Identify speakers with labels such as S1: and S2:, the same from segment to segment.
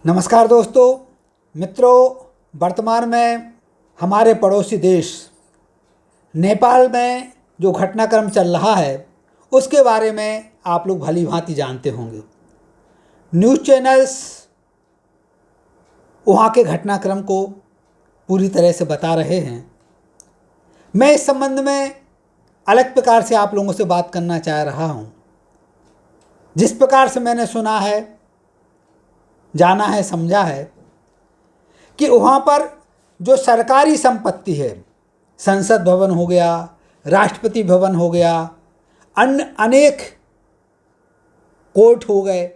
S1: नमस्कार दोस्तों, मित्रों। वर्तमान में हमारे पड़ोसी देश नेपाल में जो घटनाक्रम चल रहा है उसके बारे में आप लोग भली भांति जानते होंगे। न्यूज़ चैनल्स वहाँ के घटनाक्रम को पूरी तरह से बता रहे हैं। मैं इस संबंध में अलग प्रकार से आप लोगों से बात करना चाह रहा हूँ। जिस प्रकार से मैंने सुना है, जाना है, समझा है कि वहाँ पर जो सरकारी संपत्ति है, संसद भवन हो गया, राष्ट्रपति भवन हो गया, अन्य अनेक कोर्ट हो गए,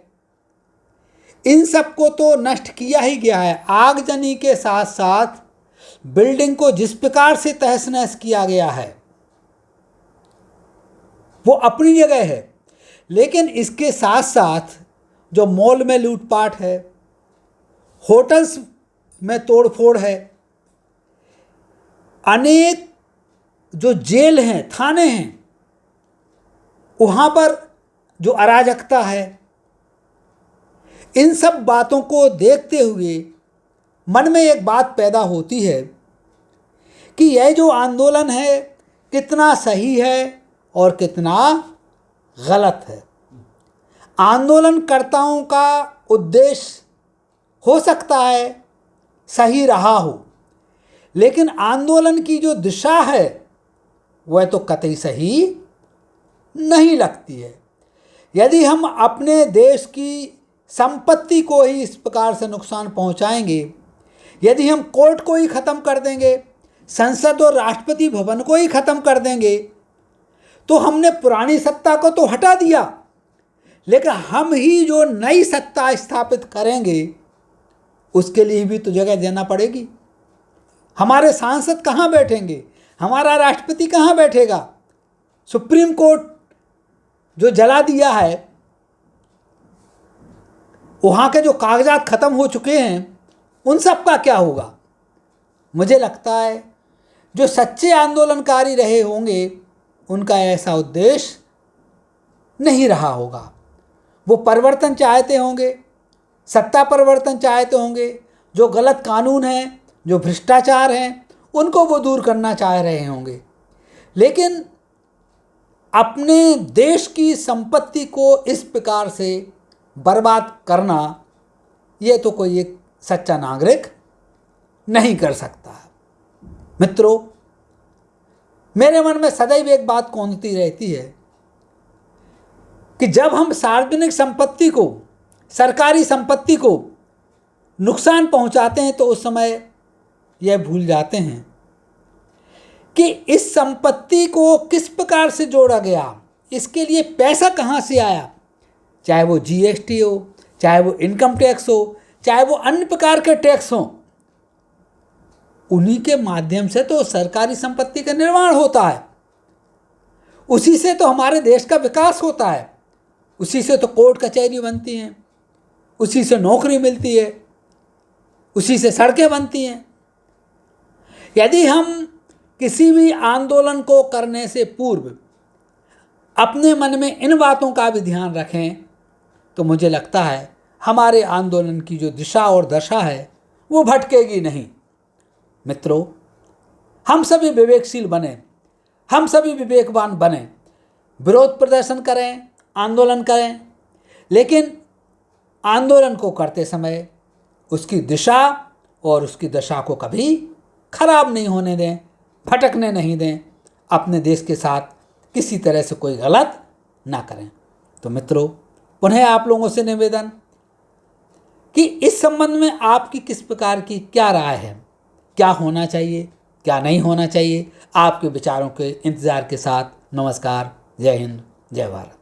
S1: इन सब को तो नष्ट किया ही गया है। आगजनी के साथ साथ बिल्डिंग को जिस प्रकार से तहस नहस किया गया है वो अपनी जगह है, लेकिन इसके साथ साथ जो मॉल में लूटपाट है, होटल्स में तोड़फोड़ है, अनेक जो जेल हैं, थाने हैं, वहाँ पर जो अराजकता है, इन सब बातों को देखते हुए मन में एक बात पैदा होती है कि यह जो आंदोलन है कितना सही है और कितना गलत है। आंदोलनकर्ताओं का उद्देश्य हो सकता है सही रहा हो, लेकिन आंदोलन की जो दिशा है वह तो कतई सही नहीं लगती है। यदि हम अपने देश की संपत्ति को ही इस प्रकार से नुकसान पहुंचाएंगे, यदि हम कोर्ट को ही ख़त्म कर देंगे, संसद और राष्ट्रपति भवन को ही ख़त्म कर देंगे, तो हमने पुरानी सत्ता को तो हटा दिया, लेकिन हम ही जो नई सत्ता स्थापित करेंगे उसके लिए भी तो जगह देना पड़ेगी। हमारे सांसद कहाँ बैठेंगे, हमारा राष्ट्रपति कहाँ बैठेगा? सुप्रीम कोर्ट जो जला दिया है, वहाँ के जो कागजात ख़त्म हो चुके हैं, उन सब का क्या होगा? मुझे लगता है जो सच्चे आंदोलनकारी रहे होंगे उनका ऐसा उद्देश्य नहीं रहा होगा। वो परिवर्तन चाहते होंगे, सत्ता परिवर्तन चाहते होंगे, जो गलत कानून हैं, जो भ्रष्टाचार हैं, उनको वो दूर करना चाह रहे होंगे, लेकिन अपने देश की संपत्ति को इस प्रकार से बर्बाद करना, ये तो कोई एक सच्चा नागरिक नहीं कर सकता। मित्रों, मेरे मन में सदैव एक बात कौंधती रहती है कि जब हम सार्वजनिक संपत्ति को, सरकारी संपत्ति को नुकसान पहुंचाते हैं तो उस समय यह भूल जाते हैं कि इस संपत्ति को किस प्रकार से जोड़ा गया, इसके लिए पैसा कहां से आया। चाहे वो जीएसटी हो, चाहे वो इनकम टैक्स हो, चाहे वो अन्य प्रकार के टैक्स हों, उन्हीं के माध्यम से तो सरकारी संपत्ति का निर्माण होता है। उसी से तो हमारे देश का विकास होता है, उसी से तो कोर्ट कचहरी बनती हैं, उसी से नौकरी मिलती है, उसी से सड़कें बनती हैं। यदि हम किसी भी आंदोलन को करने से पूर्व अपने मन में इन बातों का भी ध्यान रखें तो मुझे लगता है हमारे आंदोलन की जो दिशा और दशा है वो भटकेगी नहीं। मित्रों, हम सभी विवेकशील बने, हम सभी विवेकवान बने, विरोध प्रदर्शन करें, आंदोलन करें, लेकिन आंदोलन को करते समय उसकी दिशा और उसकी दशा को कभी खराब नहीं होने दें, भटकने नहीं दें, अपने देश के साथ किसी तरह से कोई गलत ना करें। तो मित्रों, पुनः आप लोगों से निवेदन कि इस संबंध में आपकी किस प्रकार की क्या राय है, क्या होना चाहिए, क्या नहीं होना चाहिए। आपके विचारों के इंतज़ार के साथ नमस्कार, जय हिंद, जय भारत।